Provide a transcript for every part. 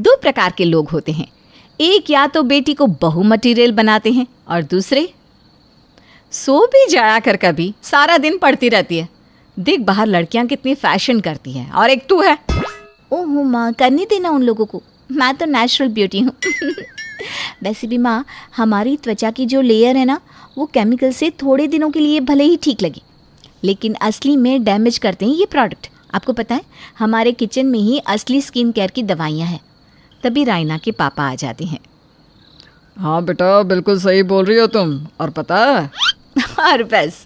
दो प्रकार के लोग होते हैं, एक या तो बेटी को बहू मटेरियल बनाते हैं और दूसरे सो भी जाया कर, कभी सारा दिन पढ़ती रहती है। देख बाहर लड़कियां कितनी फैशन करती हैं, और एक तू है। ओहो माँ, करने देना उन लोगों को, मैं तो नेचुरल ब्यूटी हूँ। वैसे भी माँ, हमारी त्वचा की जो लेयर है ना, वो केमिकल से थोड़े दिनों के लिए भले ही ठीक लगे, लेकिन असली में डैमेज करते हैं ये प्रोडक्ट। आपको पता है, हमारे किचन में ही असली स्किन केयर की दवाइयाँ हैं। तभी रायना के पापा आ जाते हैं। हाँ बेटा, बिल्कुल सही बोल रही हो तुम। और पता है और बस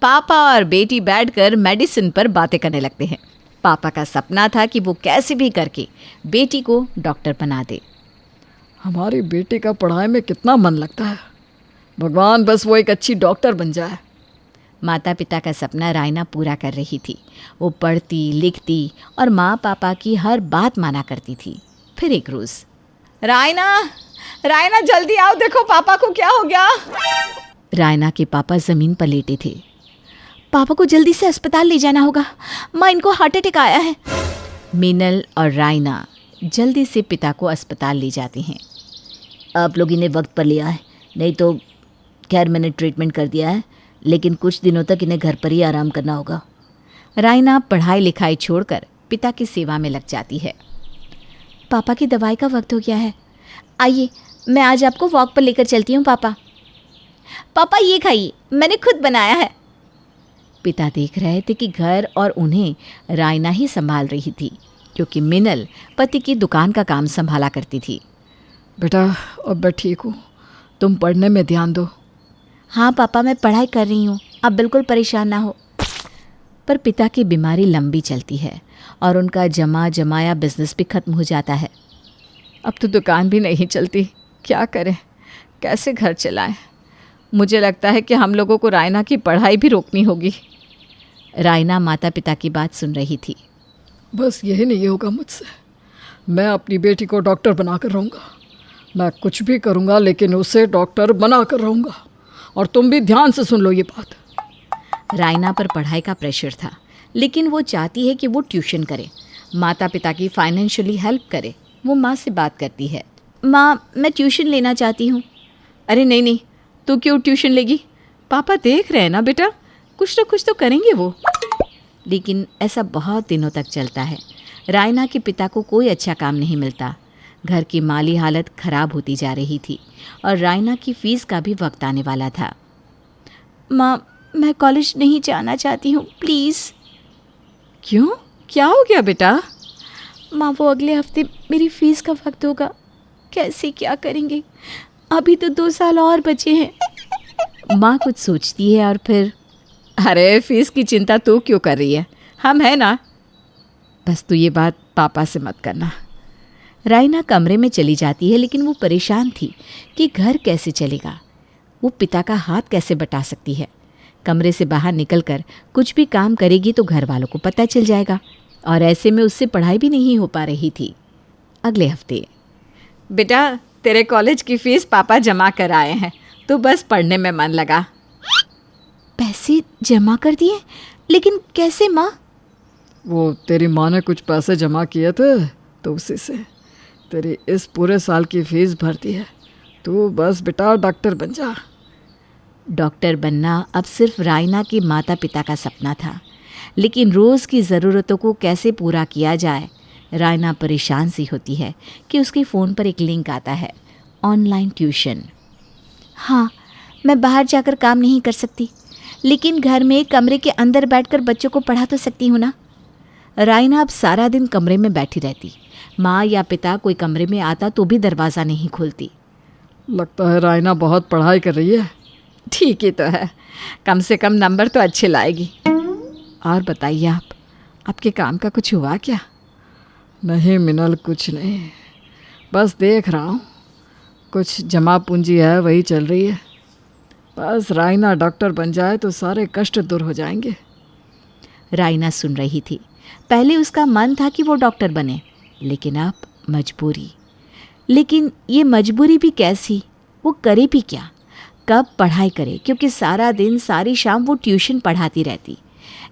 पापा और बेटी बैठकर मेडिसिन पर बातें करने लगते हैं। पापा का सपना था कि वो कैसे भी करके बेटी को डॉक्टर बना दे। हमारी बेटी का पढ़ाई में कितना मन लगता है, भगवान बस वो एक अच्छी डॉक्टर बन जाए। माता पिता का सपना रायना पूरा कर रही थी। वो पढ़ती लिखती और माँ पापा की हर बात माना करती थी। फिर एक रोज़, रायना जल्दी आओ, देखो पापा को क्या हो गया। रायना के पापा ज़मीन पर लेटे थे। पापा को जल्दी से अस्पताल ले जाना होगा, माँ इनको हार्ट अटैक आया है। मीनल और रायना जल्दी से पिता को अस्पताल ले जाते हैं। आप लोग इन्हें वक्त पर लिया है, नहीं तो खैर मैंने ट्रीटमेंट कर दिया है, लेकिन कुछ दिनों तक इन्हें घर पर ही आराम करना होगा। रायना पढ़ाई लिखाई छोड़कर पिता की सेवा में लग जाती है। पापा की दवाई का वक्त हो गया है, आइए मैं आज आपको वॉक पर लेकर चलती हूँ। पापा ये खाइए, मैंने खुद बनाया है। पिता देख रहे थे कि घर और उन्हें रायना ही संभाल रही थी, क्योंकि मिनल पति की दुकान का काम संभाला करती थी। बेटा अब मैं ठीक हूँ, तुम पढ़ने में ध्यान दो। हाँ पापा, मैं पढ़ाई कर रही हूँ, आप बिल्कुल परेशान ना हो। पर पिता की बीमारी लंबी चलती है और उनका जमाया बिजनेस भी खत्म हो जाता है। अब तो दुकान भी नहीं चलती, क्या करें, कैसे घर चलाएं। मुझे लगता है कि हम लोगों को रायना की पढ़ाई भी रोकनी होगी। रायना माता पिता की बात सुन रही थी। बस यही नहीं होगा मुझसे, मैं अपनी बेटी को डॉक्टर बना कर रहूँगा। मैं कुछ भी करूँगा लेकिन उसे डॉक्टर बना कर रहूँगा। और तुम भी ध्यान से सुन लो ये बात। रायना पर पढ़ाई का प्रेशर था, लेकिन वो चाहती है कि वो ट्यूशन करे, माता पिता की फाइनेंशियली हेल्प करे। वो माँ से बात करती है। माँ, मैं ट्यूशन लेना चाहती हूँ। अरे नहीं, तू क्यों ट्यूशन लेगी, पापा देख रहे हैं ना बेटा, कुछ ना कुछ तो करेंगे वो। लेकिन ऐसा बहुत दिनों तक चलता है। रायना के पिता को कोई अच्छा काम नहीं मिलता। घर की माली हालत ख़राब होती जा रही थी और रायना की फ़ीस का भी वक्त आने वाला था। माँ, मैं कॉलेज नहीं जाना चाहती हूँ, प्लीज़। क्यों, क्या हो गया बेटा? माँ, वो अगले हफ्ते मेरी फ़ीस का वक्त होगा, कैसे क्या करेंगे, अभी तो 2 साल और बचे हैं। माँ कुछ सोचती है और फिर, अरे फ़ीस की चिंता तू क्यों कर रही है, हम हैं ना, बस तू ये बात पापा से मत करना। रायना कमरे में चली जाती है, लेकिन वो परेशान थी कि घर कैसे चलेगा, वो पिता का हाथ कैसे बटा सकती है। कमरे से बाहर निकलकर कुछ भी काम करेगी तो घर वालों को पता चल जाएगा, और ऐसे में उससे पढ़ाई भी नहीं हो पा रही थी। अगले हफ्ते, बेटा तेरे कॉलेज की फ़ीस पापा जमा कर आए हैं, तू बस पढ़ने में मन लगा। पैसे जमा कर दिए, लेकिन कैसे माँ? वो तेरी माँ ने कुछ पैसे जमा किए थे तो उसी से तेरी इस पूरे साल की फ़ीस भरती है। तू बस बेटा डॉक्टर बन जा। डॉक्टर बनना अब सिर्फ रायना के माता पिता का सपना था, लेकिन रोज़ की ज़रूरतों को कैसे पूरा किया जाए, रायना परेशान सी होती है कि उसके फ़ोन पर एक लिंक आता है, ऑनलाइन ट्यूशन। हाँ, मैं बाहर जाकर काम नहीं कर सकती, लेकिन घर में कमरे के अंदर बैठकर बच्चों को पढ़ा तो सकती हूँ ना। रायना अब सारा दिन कमरे में बैठी रहती। माँ या पिता कोई कमरे में आता तो भी दरवाज़ा नहीं खोलती। लगता है रायना बहुत पढ़ाई कर रही है। ठीक ही तो है, कम से कम नंबर तो अच्छे लाएगी। और बताइए आपके काम का कुछ हुआ क्या? नहीं मिनल, कुछ नहीं, बस देख रहा हूँ, कुछ जमा पूंजी है वही चल रही है। बस रायना डॉक्टर बन जाए तो सारे कष्ट दूर हो जाएंगे। रायना सुन रही थी। पहले उसका मन था कि वो डॉक्टर बने, लेकिन अब मजबूरी। लेकिन ये मजबूरी भी कैसी, वो करे भी क्या, कब पढ़ाई करे, क्योंकि सारा दिन सारी शाम वो ट्यूशन पढ़ाती रहती।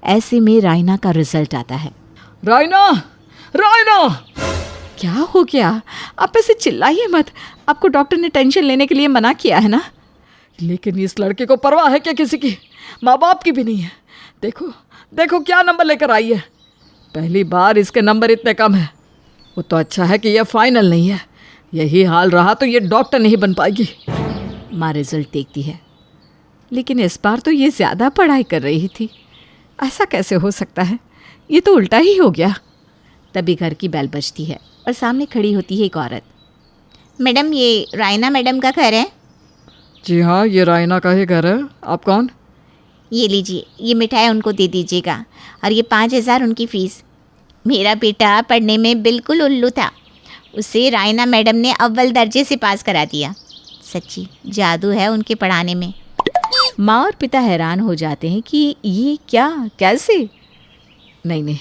ऐसे में रायना का रिजल्ट आता है। रायना, रायना! क्या हो गया? आप ऐसे चिल्लाइए मत, आपको डॉक्टर ने टेंशन लेने के लिए मना किया है ना। लेकिन इस लड़के को परवाह है क्या किसी की? माँ बाप की भी नहीं है। देखो देखो क्या नंबर लेकर आई है। पहली बार इसके नंबर इतने कम है। वो तो अच्छा है कि यह फाइनल नहीं है, यही हाल रहा तो ये डॉक्टर नहीं बन पाएगी। माँ रिजल्ट देखती है, लेकिन इस बार तो ये ज़्यादा पढ़ाई कर रही थी, ऐसा कैसे हो सकता है? ये तो उल्टा ही हो गया। तभी घर की बेल बजती है और सामने खड़ी होती है एक औरत। मैडम, ये रायना मैडम का घर है? जी हाँ, ये रायना का ही घर है। आप कौन? ये लीजिए, ये मिठाई उनको दे दीजिएगा और ये 5,000 उनकी फ़ीस। मेरा बेटा पढ़ने में बिल्कुल उल्लू था, उसे रायना मैडम ने अव्वल दर्जे से पास करा दिया। सच्ची जादू है उनके पढ़ाने में। माँ और पिता हैरान हो जाते हैं कि ये क्या, कैसे? नहीं,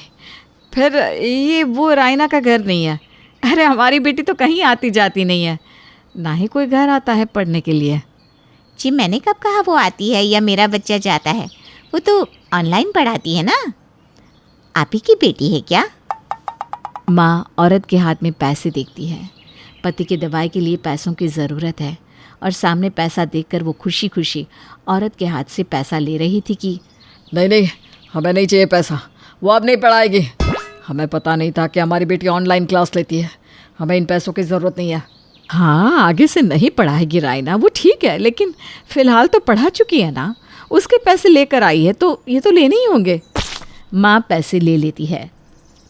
फिर ये वो रायना का घर नहीं है। अरे हमारी बेटी तो कहीं आती जाती नहीं है, ना ही कोई घर आता है पढ़ने के लिए। जी मैंने कब कहा वो आती है या मेरा बच्चा जाता है? वो तो ऑनलाइन पढ़ाती है ना। आप ही की बेटी है क्या? माँ औरत के हाथ में पैसे देखती है। पति की दवाई के लिए पैसों की ज़रूरत है और सामने पैसा देखकर वो खुशी खुशी औरत के हाथ से पैसा ले रही थी कि नहीं, हमें नहीं चाहिए पैसा, वो अब नहीं पढ़ाएगी। हमें पता नहीं था कि हमारी बेटी ऑनलाइन क्लास लेती है, हमें इन पैसों की ज़रूरत नहीं है। हाँ, आगे से नहीं पढ़ाएगी रायना, वो ठीक है, लेकिन फ़िलहाल तो पढ़ा चुकी है ना। उसके पैसे लेकर आई है तो ये तो लेने ही होंगे। माँ पैसे ले लेती है।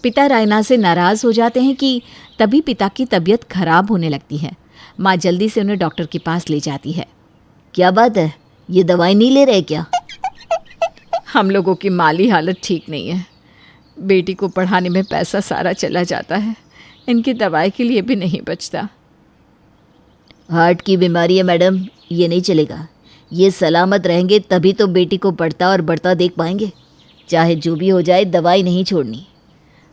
पिता रायना से नाराज़ हो जाते हैं कि तभी पिता की तबीयत खराब होने लगती है। माँ जल्दी से उन्हें डॉक्टर के पास ले जाती है। क्या बात है, ये दवाई नहीं ले रहे क्या? हम लोगों की माली हालत ठीक नहीं है, बेटी को पढ़ाने में पैसा सारा चला जाता है, इनकी दवाई के लिए भी नहीं बचता। हार्ट की बीमारी है मैडम, ये नहीं चलेगा। ये सलामत रहेंगे तभी तो बेटी को पढ़ता और बढ़ता देख पाएंगे। चाहे जो भी हो जाए, दवाई नहीं छोड़नी।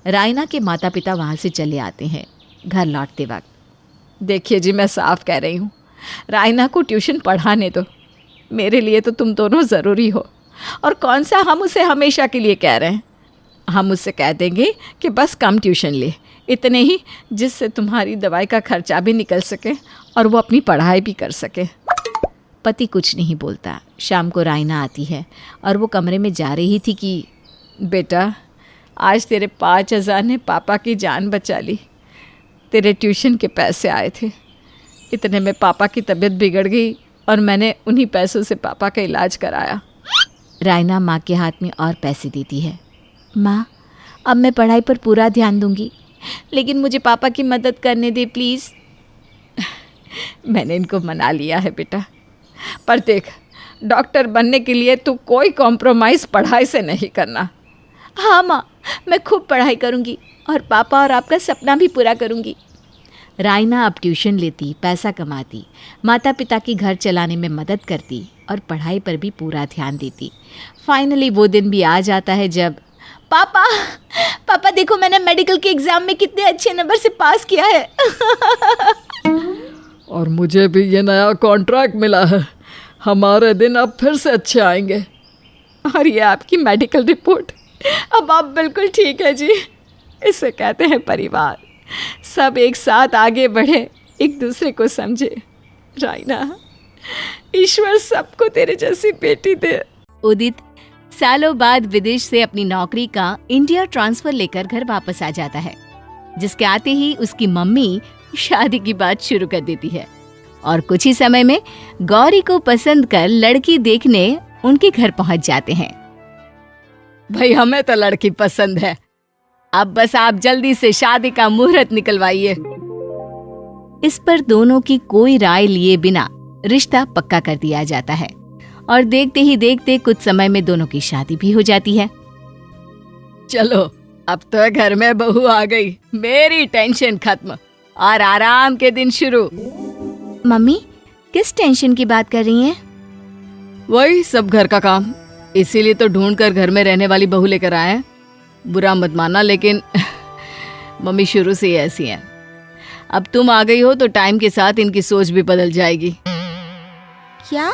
रायना के माता पिता वहाँ से चले आते हैं। घर लौटते वक्त, देखिए जी, मैं साफ कह रही हूँ, रायना को ट्यूशन पढ़ाने दो। मेरे लिए तो तुम दोनों ज़रूरी हो। और कौन सा हम उसे हमेशा के लिए कह रहे हैं। हम उससे कह देंगे कि बस कम ट्यूशन ले, इतने ही, जिससे तुम्हारी दवाई का खर्चा भी निकल सके और वो अपनी पढ़ाई भी कर सके। पति कुछ नहीं बोलता। शाम को रायना आती है और वो कमरे में जा रही थी कि बेटा, आज तेरे 5,000 ने पापा की जान बचा ली। तेरे ट्यूशन के पैसे आए थे, इतने में पापा की तबीयत बिगड़ गई और मैंने उन्हीं पैसों से पापा का इलाज कराया। रायना माँ के हाथ में और पैसे देती है। माँ, अब मैं पढ़ाई पर पूरा ध्यान दूंगी, लेकिन मुझे पापा की मदद करने दे प्लीज़। मैंने इनको मना लिया है बेटा, पर देख, डॉक्टर बनने के लिए तू कोई कॉम्प्रोमाइज़ पढ़ाई से नहीं करना। हाँ माँ, मैं खूब पढ़ाई करूँगी और पापा और आपका सपना भी पूरा करूँगी। रायना अब ट्यूशन लेती, पैसा कमाती, माता पिता की घर चलाने में मदद करती और पढ़ाई पर भी पूरा ध्यान देती। फाइनली वो दिन भी आ जाता है जब पापा देखो, मैंने मेडिकल के एग्ज़ाम में कितने अच्छे नंबर से पास किया है। और मुझे भी ये नया कॉन्ट्रैक्ट मिला है, हमारे दिन अब फिर से अच्छे आएंगे। और ये आपकी मेडिकल रिपोर्ट, अब आप बिल्कुल ठीक है जी। इसे कहते हैं परिवार, सब एक साथ आगे बढ़े, एक दूसरे को समझे। रायना, ईश्वर सबको तेरे जैसी बेटी दे। उदित सालों बाद विदेश से अपनी नौकरी का इंडिया ट्रांसफर लेकर घर वापस आ जाता है, जिसके आते ही उसकी मम्मी शादी की बात शुरू कर देती है और कुछ ही समय में गौरी को पसंद कर लड़की देखने उनके घर पहुंच जाते हैं। भाई, हमें तो लड़की पसंद है, अब बस आप जल्दी से शादी का मुहूर्त निकलवाइए। इस पर दोनों की कोई राय लिए बिना रिश्ता पक्का कर दिया जाता है और देखते ही देखते कुछ समय में दोनों की शादी भी हो जाती है। चलो, अब तो घर में बहू आ गई, मेरी टेंशन खत्म और आराम के दिन शुरू। मम्मी, किस टेंशन की बात कर रही हैं? वही सब घर का काम, इसीलिए तो ढूंढ कर घर में रहने वाली बहू लेकर आए हैं। बुरा मत मानना, लेकिन मम्मी शुरू से ही ऐसी हैं। अब तुम आ गई हो तो टाइम के साथ इनकी सोच भी बदल जाएगी। क्या?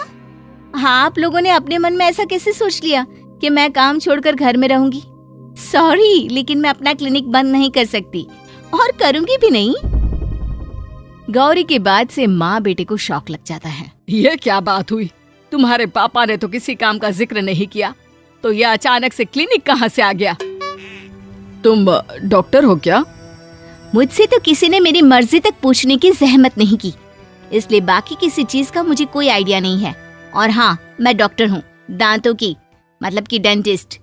हाँ, आप लोगों ने अपने मन में ऐसा कैसे सोच लिया कि मैं काम छोड़कर घर में रहूंगी? सॉरी, लेकिन मैं अपना क्लिनिक बंद नहीं कर सकती। और करूंगी भी नहीं। गौरी की बात से माँ बेटे को शॉक लग जाता है। ये क्या बात हुई? तुम्हारे पापा ने तो किसी काम का जिक्र नहीं किया, तो ये अचानक से क्लिनिक कहाँ से आ गया? तुम डॉक्टर हो क्या? मुझसे तो किसी ने मेरी मर्जी तक पूछने की जहमत नहीं की, इसलिए बाकी किसी चीज का मुझे कोई आइडिया नहीं है। और हाँ, मैं डॉक्टर हूँ, दांतों की, मतलब कि डेंटिस्ट।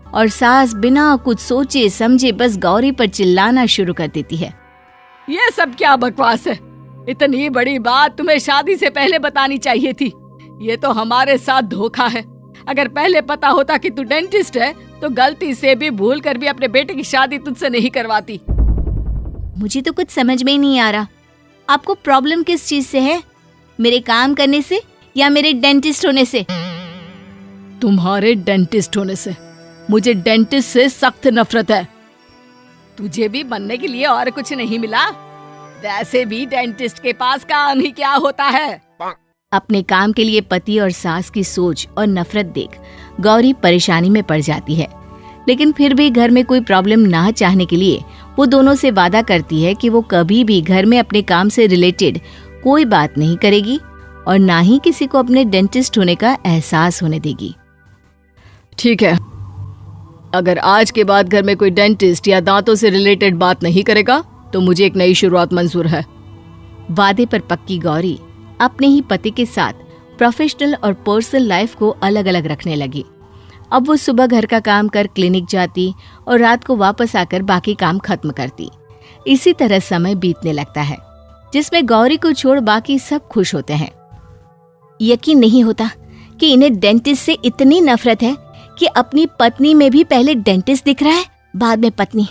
और सास बिना कुछ सोचे समझे बस गौरी पर चिल्लाना शुरू कर देती है। ये सब क्या बकवास है? इतनी बड़ी बात तुम्हें शादी से पहले बतानी चाहिए थी। ये तो हमारे साथ धोखा है। अगर पहले पता होता कि तू डेंटिस्ट है तो गलती से भी भूल कर भी अपने बेटे की शादी तुझसे नहीं करवाती। मुझे तो कुछ समझ में ही नहीं आ रहा, आपको प्रॉब्लम किस चीज से है? मेरे काम करने से या मेरे डेंटिस्ट होने से? तुम्हारे डेंटिस्ट होने से। मुझे डेंटिस्ट से सख्त नफरत है। तुझे भी बनने के लिए और कुछ नहीं मिला? वैसे भी डेंटिस्ट के पास काम ही क्या होता है? अपने काम के लिए पति और सास की सोच और नफरत देख गौरी परेशानी में पड़ जाती है, लेकिन फिर भी घर में कोई प्रॉब्लम ना चाहने के लिए वो दोनों से वादा करती है कि वो कभी भी घर में अपने काम से रिलेटेड कोई बात नहीं करेगी और ना ही किसी को अपने डेंटिस्ट होने का एहसास होने देगी। ठीक है, अगर आज के बाद घर में कोई डेंटिस्ट या दांतों से रिलेटेड बात नहीं करेगा तो मुझे एक नई शुरुआत मंजूर है। वादे पर पक्की गौरी अपने ही पति के साथ प्रोफेशनल और पर्सनल लाइफ को अलग अलग रखने लगी। अब वो सुबह घर का काम कर क्लिनिक जाती और रात को वापस आकर बाकी काम खत्म करती। इसी तरह समय बीतने लगता है, जिसमें गौरी को छोड़ बाकी सब खुश होते हैं। यकीन नहीं होता कि इन्हें डेंटिस्ट से इतनी नफरत है कि अपनी पत्नी में भी पहले डेंटिस्ट दिख रहा है, बाद में पत्नी।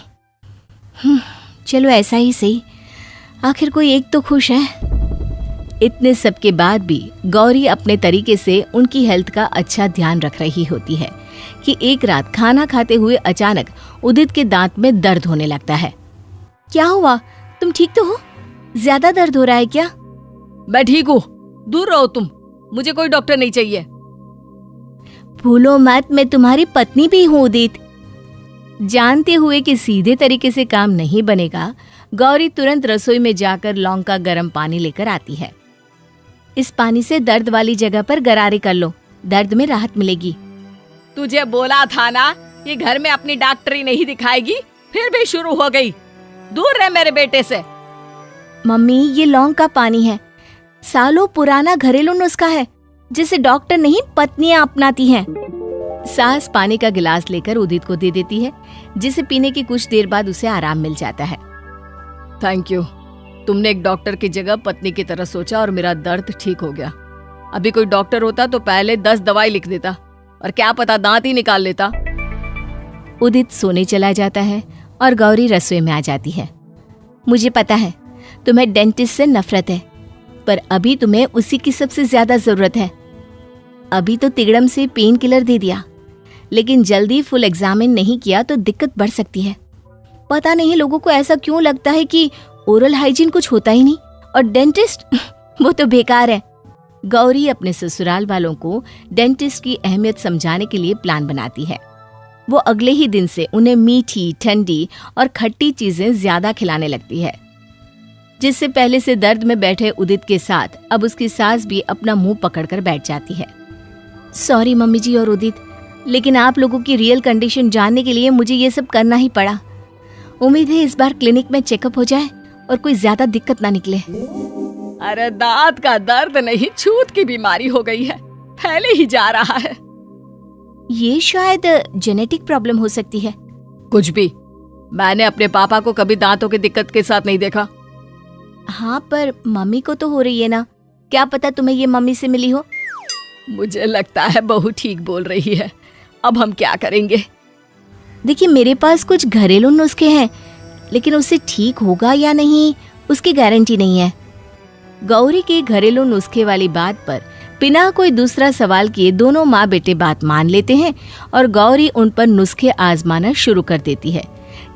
चलो ऐसा ही सही, आखिर कोई एक तो खुश है। इतने सब के बाद भी गौरी अपने तरीके से उनकी हेल्थ का अच्छा ध्यान रख रही होती है कि एक रात खाना खाते हुए अचानक उदित के दांत में दर्द होने लगता है। क्या हुआ? तुम ठीक तो हो? ज्यादा दर्द हो रहा है क्या? मैं ठीक हूँ, दूर रहो तुम, मुझे कोई डॉक्टर नहीं चाहिए। भूलो मत, मैं तुम्हारी पत्नी भी हूँ उदित। जानते हुए कि सीधे तरीके से काम नहीं बनेगा, गौरी तुरंत रसोई में जाकर लौंग का गर्म पानी लेकर आती है। इस पानी से दर्द वाली जगह पर गरारे कर लो, दर्द में राहत मिलेगी। तुझे बोला था ना कि घर में अपनी डॉक्टरी नहीं दिखाएगी, फिर भी शुरू हो गई। दूर रह मेरे बेटे से। मम्मी, ये लौंग का पानी है, सालों पुराना घरेलू नुस्खा है जिसे डॉक्टर नहीं पत्नियां अपनाती हैं। सास पानी का गिलास लेकर उदित को दे देती है, जिसे पीने की कुछ देर बाद उसे आराम मिल जाता है। थैंक यू, तुमने एक डॉक्टर की जगह पत्नी की तरह सोचा और मेरा दर्द ठीक हो गया। अभी कोई डॉक्टर होता तो पहले 10 दवाई लिख देता और क्या पता दांत ही निकाल लेता। उदित सोने चला जाता है और गौरी रसोई में आ जाती है। मुझे पता है तुम्हें डेंटिस्ट से नफरत है, पर अभी तुम्हें उसी की सबसे ज्यादा जरूरत है। अभी तो तिगड़म से पेन किलर दे दिया, लेकिन जल्दी फुल एग्जामिन नहीं किया तो दिक्कत बढ़ सकती है। पता नहीं लोगों को ऐसा क्यों लगता है कि ओरल हाइजीन कुछ होता ही नहीं और डेंटिस्ट वो तो बेकार है। गौरी अपने ससुराल वालों को डेंटिस्ट की अहमियत समझाने के लिए प्लान बनाती है। वो अगले ही दिन से उन्हें मीठी, ठंडी और खट्टी चीजें ज्यादा खिलाने लगती है, जिससे पहले से दर्द में बैठे उदित के साथ अब उसकी सास भी अपना मुंह पकड़कर बैठ जाती है। सॉरी मम्मी जी और उदित, लेकिन आप लोगों की रियल कंडीशन जानने के लिए मुझे ये सब करना ही पड़ा। उम्मीद है इस बार क्लिनिक में चेकअप हो जाए और कोई ज्यादा दिक्कत ना निकले। अरे दांत का दर्द नहीं, छूत की बीमारी हो गई है, फैले ही जा रहा है। ये शायद जेनेटिक प्रॉब्लम हो सकती है। कुछ भी, मैंने अपने पापा को कभी दांतों की दिक्कत के साथ नहीं देखा। हाँ, पर मम्मी को तो हो रही है ना, क्या पता तुम्हें ये मम्मी से मिली हो। मुझे लगता है बहू ठीक बोल रही है, अब हम क्या करेंगे? देखिए, मेरे पास कुछ घरेलू नुस्खे हैं, लेकिन उससे ठीक होगा या नहीं उसकी गारंटी नहीं है। गौरी के घरेलू नुस्खे वाली बात पर बिना कोई दूसरा सवाल किए दोनों माँ बेटे बात मान लेते हैं और गौरी उन पर नुस्खे आजमाना शुरू कर देती है,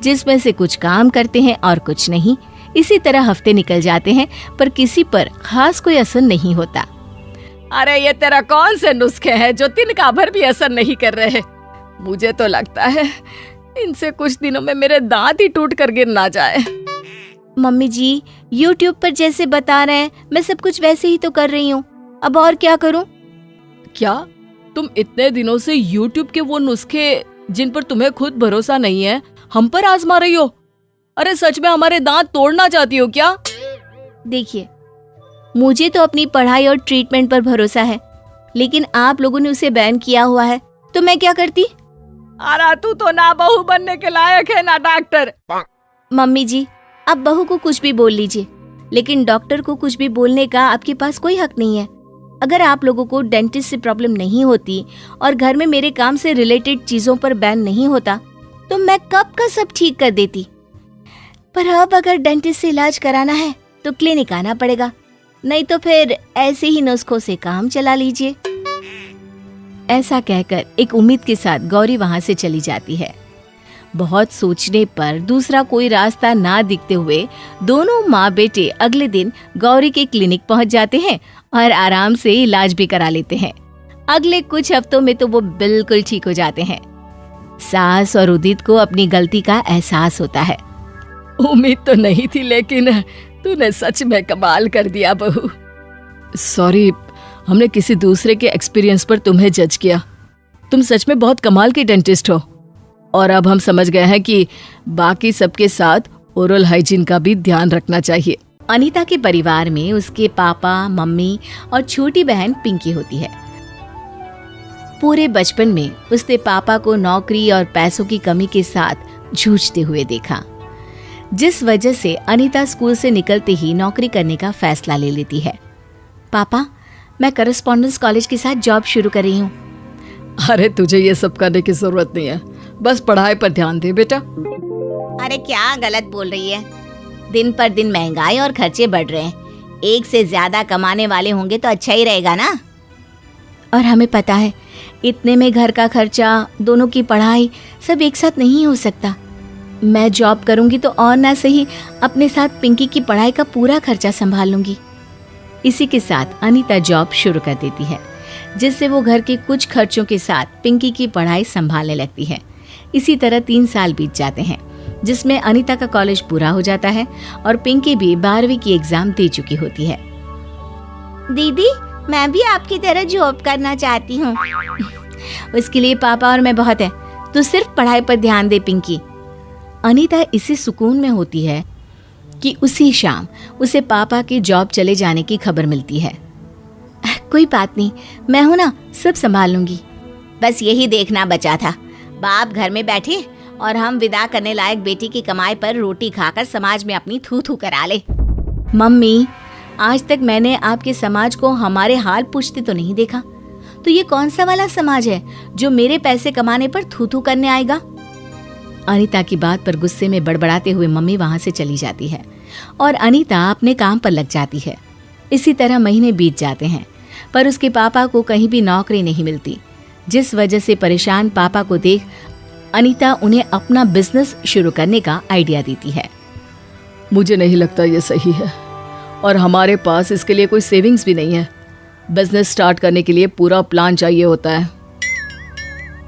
जिसमें से कुछ काम करते हैं और कुछ नहीं। इसी तरह हफ्ते निकल जाते हैं, पर किसी पर खास कोई असर नहीं होता। अरे ये तेरा कौन से नुस्खे हैं जो तिनका भर भी असर नहीं कर रहे? मुझे तो लगता है इनसे कुछ दिनों में मेरे दांत ही टूट कर गिर ना जाए। मम्मी जी, YouTube पर जैसे बता रहे हैं मैं सब कुछ वैसे ही तो कर रही हूँ, अब और क्या करूँ? क्या तुम इतने दिनों से YouTube के वो नुस्खे जिन पर तुम्हें खुद भरोसा नहीं है हम पर आजमा रही हो? अरे सच में हमारे दांत तोड़ना चाहती हो क्या? देखिए, मुझे तो अपनी पढ़ाई और ट्रीटमेंट पर भरोसा है, लेकिन आप लोगों ने उसे बैन किया हुआ है, तो मैं क्या करती? अरे तू तो ना बहू बनने के लायक है ना डॉक्टर। मम्मी जी, आप बहू को कुछ भी बोल लीजिए, लेकिन डॉक्टर को कुछ भी बोलने का आपके पास कोई हक नहीं है। अगर आप लोगों को डेंटिस्ट से प्रॉब्लम नहीं होती और घर में मेरे काम से रिलेटेड चीजों पर बैन नहीं होता, तो मैं कब का सब ठीक कर देती। पर अब अगर डेंटिस्ट से इलाज कराना है तो क्लिनिक आना पड़ेगा, नहीं तो फिर ऐसे ही नुस्खों से काम चला लीजिए। ऐसा कहकर एक उम्मीद के साथ गौरी वहां से चली जाती है। बहुत सोचने पर दूसरा कोई रास्ता ना दिखते हुए दोनों माँ बेटे अगले दिन गौरी के क्लिनिक पहुंच जाते हैं और आराम से इलाज भी करा लेते हैं। अगले कुछ हफ्तों में तो वो बिल्कुल ठीक हो जाते हैं। सास और उदित को अपनी गलती का एहसास होता है। उम्मीद तो नहीं थी, लेकिन तूने सच में कमाल कर दिया बहू। सॉरी, हमने किसी दूसरे के एक्सपीरियंस पर तुम्हें जज किया। तुम सच में बहुत कमाल की डेंटिस्ट हो, और अब हम समझ गए हैं कि बाकी सबके साथ ओरल हाइजीन का भी ध्यान रखना चाहिए। अनीता के परिवार में उसके पापा, मम्मी और छोटी बहन पिंकी होती है। पूरे बचपन में उसने पापा को नौकरी और पैसों की कमी के साथ जूझते हुए देखा, जिस वजह से अनीता स्कूल से निकलते ही नौकरी करने का फैसला ले लेती है। पापा, मैं करस्पॉन्डेंस कॉलेज के साथ जॉब शुरू कर रही हूँ। अरे तुझे ये सब करने की जरूरत नहीं है, बस पढ़ाई पर ध्यान दे बेटा। अरे क्या गलत बोल रही है? दिन पर दिन महंगाई और खर्चे बढ़ रहे हैं, एक से ज्यादा कमाने वाले होंगे तो अच्छा ही रहेगा ना। और हमें पता है इतने में घर का खर्चा, दोनों की पढ़ाई सब एक साथ नहीं हो सकता। मैं जॉब करूंगी तो और ना सही अपने साथ पिंकी की पढ़ाई का पूरा खर्चा संभाल लूंगी। इसी के साथ अनीता जॉब शुरू कर देती है, जिससे वो घर के कुछ खर्चों के साथ पिंकी की पढ़ाई संभालने लगती है। इसी तरह 3 साल बीत जाते हैं, जिसमें अनीता का कॉलेज पूरा हो जाता है और पिंकी भी 12वीं की एग्जाम दे चुकी होती है। दीदी, मैं भी आपकी तरह जॉब करना चाहती हूँ। उसके लिए पापा और मैं बहुत है, तू सिर्फ पढ़ाई पर ध्यान दे पिंकी। अनीता इसी सुकून में होती है कि उसी शाम उसे पापा के जॉब चले जाने की खबर मिलती है। कोई बात नहीं, मैं हूं ना, सब संभाल लूंगी। बस यही देखना बचा था, बाप घर में बैठे और हम विदा करने लायक बेटी की कमाई पर रोटी खाकर समाज में अपनी थू थू करा ले। मम्मी, आज तक मैंने आपके समाज को हमारे हाल पूछते तो नहीं देखा, तो ये कौन सा वाला समाज है जो मेरे पैसे कमाने पर थू थू करने आएगा? अनीता की बात पर गुस्से में बड़बड़ाते हुए मम्मी वहां से चली जाती है और अनीता अपने काम पर लग जाती है। इसी तरह महीने बीत जाते हैं, पर उसके पापा को कहीं भी नौकरी नहीं मिलती, जिस वजह से परेशान पापा को देख अनीता उन्हें अपना बिजनेस शुरू करने का आइडिया देती है। मुझे नहीं लगता ये सही है, और हमारे पास इसके लिए कोई सेविंग्स भी नहीं है। बिजनेस स्टार्ट करने के लिए पूरा प्लान चाहिए होता है।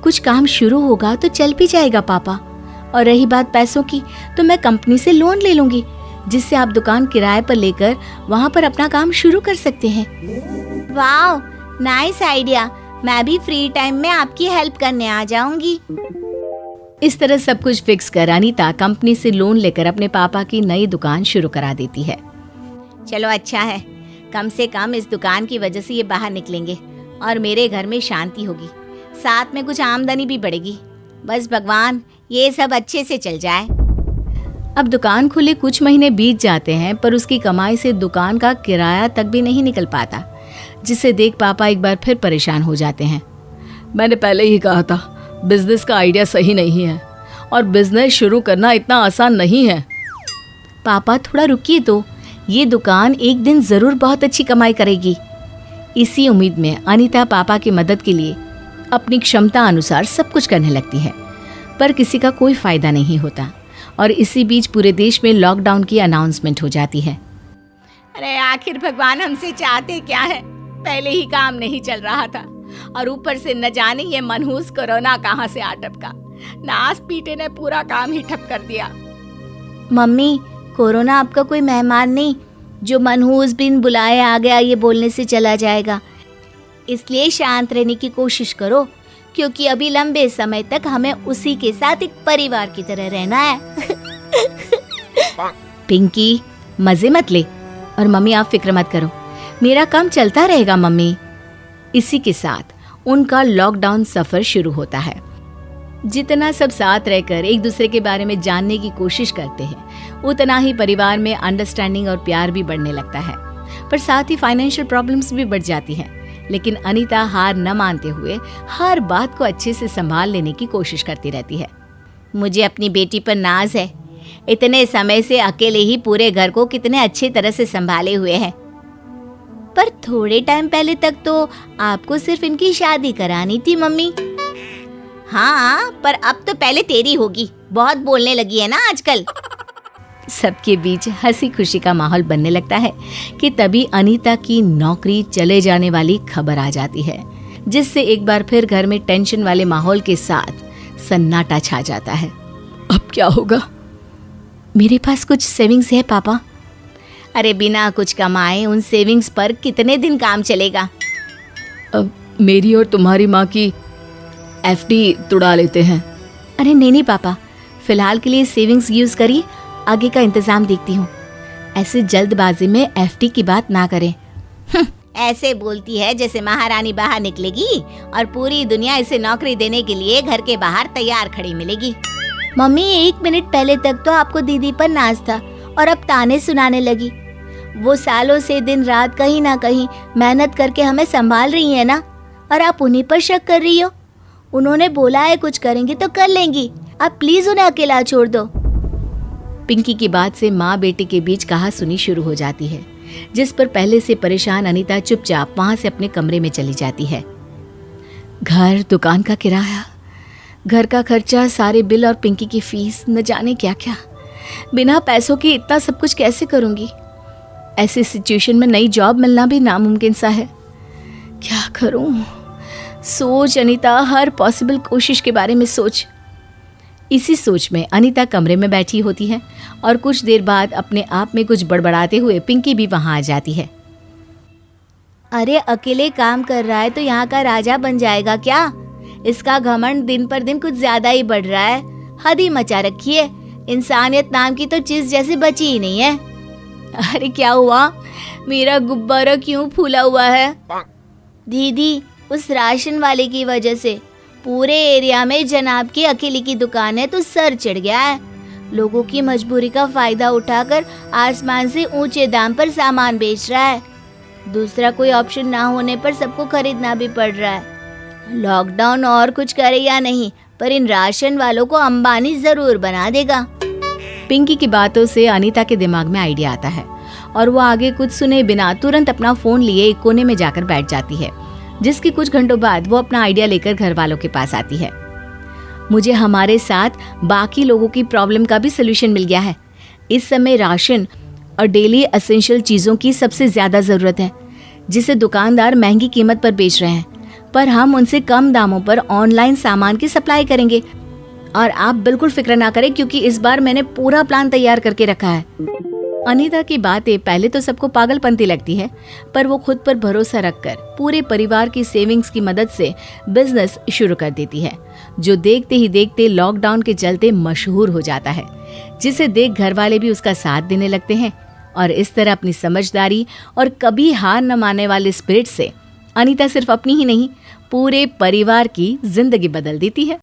कुछ काम शुरू होगा तो चल भी जाएगा पापा, और रही बात पैसों की, तो मैं कंपनी से लोन ले लूंगी, जिससे आप दुकान किराए पर लेकर वहां पर अपना काम शुरू कर सकते हैं। वाह, नाइस आइडिया। मैं भी फ्री टाइम में आपकी हेल्प करने आ जाऊंगी। इस तरह सब कुछ फिक्स कर अनीता कंपनी से लोन लेकर अपने पापा की नई दुकान शुरू करा देती है। चलो अच्छा है, कम से कम इस दुकान की वजह से ये बाहर निकलेंगे और मेरे घर में शांति होगी, साथ में कुछ आमदनी भी बढ़ेगी। बस भगवान ये सब अच्छे से चल जाए। अब दुकान खुले कुछ महीने बीत जाते हैं, पर उसकी कमाई से दुकान का किराया तक भी नहीं निकल पाता, जिसे देख पापा एक बार फिर परेशान हो जाते हैं। मैंने पहले ही कहा था, बिजनेस का आइडिया सही नहीं है और बिजनेस शुरू करना इतना आसान नहीं है। पापा थोड़ा रुकिए तो, ये दुकान एक दिन जरूर बहुत अच्छी कमाई करेगी। इसी उम्मीद में अनीता पापा की मदद के लिए अपनी क्षमता अनुसार सब कुछ करने लगती है, पर किसी का कोई फायदा नहीं होता, और इसी बीच पूरे देश में लॉकडाउन की अनाउंसमेंट हो जाती है। अरे आखिर भगवान हमसे चाहते क्या है? पहले ही काम नहीं चल रहा था और ऊपर से न जाने ये मनहूस कोरोना कहाँ से आ टपका। नास पीटे ने पूरा काम ही ठप कर दिया। मम्मी, कोरोना आपका कोई मेहमान नहीं जो मनहूस बिन बुलाए आ गया ये बोलने से चला जाएगा। इसलिए शांत रहने की कोशिश करो, क्योंकि अभी लंबे समय तक हमें उसी के साथ एक परिवार की तरह रहना है। पिंकी, मजे मत ले। और मम्मी आप फिक्र मत करो, मेरा काम चलता रहेगा मम्मी। इसी के साथ उनका लॉकडाउन सफर शुरू होता है। जितना सब साथ रहकर एक दूसरे के बारे में जानने की कोशिश करते हैं, उतना ही परिवार में अंडरस्टैंडिंग और प्यार भी बढ़ने लगता है। पर साथ ही फाइनेंशियल प्रॉब्लम्स भी बढ़ जाती हैं। लेकिन अनीता हार न मानते हुए हर बात को अच्छे से संभाल लेने की कोशिश करती रहती है। मुझे अपनी बेटी पर नाज है। इतने समय से अकेले ही पूरे घर को कितने अच्छी तरह से संभाले हुए है। पर थोड़े टाइम पहले तक तो आपको सिर्फ इनकी शादी करानी थी मम्मी। हाँ, पर अब तो पहले तेरी होगी। बहुत बोलने लगी है ना आजकल। सबके बीच हंसी खुशी का माहौल बनने लगता है कि तभी अनीता की नौकरी चले जाने वाली खबर आ जाती है, जिससे एक बार फिर घर में टेंशन वाले माहौल के साथ सन्नाटा छा जाता है। अब क्या होगा? मेरे पास कुछ सेविंग्स है पापा। अरे बिना कुछ कमाए उन सेविंग्स पर कितने दिन काम चलेगा? अब मेरी और तुम्हारी माँ की एफडी तुड़ा लेते हैं। अरे नहीं पापा, फिलहाल के लिए सेविंग्स यूज करिए, आगे का इंतजाम देखती हूँ। ऐसे जल्दबाजी में एफडी की बात ना करें। ऐसे बोलती है जैसे महारानी बाहर निकलेगी और पूरी दुनिया इसे नौकरी देने के लिए घर के बाहर तैयार खड़ी मिलेगी। मम्मी, 1 मिनट पहले तक तो आपको दीदी पर नाज था और अब ताने सुनाने लगी। वो सालों से दिन रात कहीं ना कहीं मेहनत करके हमें संभाल रही है ना, और आप उन्हीं पर शक कर रही हो। उन्होंने बोला है कुछ करेंगी तो कर लेंगी, आप प्लीज उन्हें अकेला छोड़ दो। पिंकी की बात से माँ बेटे के बीच कहासुनी शुरू हो जाती है, जिस पर पहले से परेशान अनीता चुपचाप वहां से अपने कमरे में चली जाती है। घर, दुकान का किराया, घर का खर्चा, सारे बिल और पिंकी की फीस, न जाने क्या क्या। बिना पैसों के इतना सब कुछ कैसे करूंगी? ऐसी सिचुएशन में नई जॉब मिलना भी नामुमकिन सा है। क्या करूं? सोच अनीता, हर पॉसिबल कोशिश के बारे में सोच। इसी सोच में अनीता कमरे में बैठी होती है और कुछ देर बाद अपने आप में कुछ बड़बड़ाते हुए पिंकी भी वहां आ जाती है। अरे अकेले काम कर रहा है तो यहाँ का राजा बन जाएगा क्या? इसका घमंड दिन पर दिन कुछ ज्यादा ही बढ़ रहा है। हद ही मचा रखी है। इंसानियत नाम की तो चीज जैसे बची ही नहीं है। अरे क्या हुआ? मेरा गुब्बारा क्यों फूला हुआ है? दीदी, उस राशन वाले की वजह से पूरे एरिया में जनाब की अकेले की दुकान है तो सर चढ़ गया है। लोगों की मजबूरी का फायदा उठाकर आसमान से ऊंचे दाम पर सामान बेच रहा है। दूसरा कोई ऑप्शन ना होने पर सबको खरीदना भी पड़ रहा है। लॉकडाउन और कुछ करे या नहीं, पर इन राशन वालों को अंबानी जरूर बना देगा। पिंकी की बातों से अनीता के दिमाग में आइडिया आता है और वो आगे कुछ सुने बिना तुरंत अपना फोन लिए एक कोने में जाकर बैठ जाती है, जिसके कुछ घंटों बाद वो अपना आइडिया लेकर घर वालों के पास आती है। मुझे हमारे साथ बाकी लोगों की प्रॉब्लम का भी सलूशन मिल गया है। इस समय राशन और डेली एसेंशियल चीज़ों की सबसे ज़्यादा ज़रूरत है, जिसे दुकानदार महंगी कीमत पर बेच रहे हैं, पर हम उनसे कम दामों पर ऑनलाइन सामान की सप्लाई करेंगे। और आप बिल्कुल फिक्र ना करें, क्योंकि इस बार मैंने पूरा प्लान तैयार करके रखा है। अनीता की बातें पहले तो सबको पागलपंती लगती है, पर वो खुद पर भरोसा रखकर पूरे परिवार की सेविंग्स की मदद से बिजनेस शुरू कर देती है, जो देखते ही देखते लॉकडाउन के चलते मशहूर हो जाता है, जिसे देख घर वाले भी उसका साथ देने लगते हैं। और इस तरह अपनी समझदारी और कभी हार न मानने वाले स्पिरिट से अनीता सिर्फ अपनी ही नहीं, पूरे परिवार की जिंदगी बदल देती है।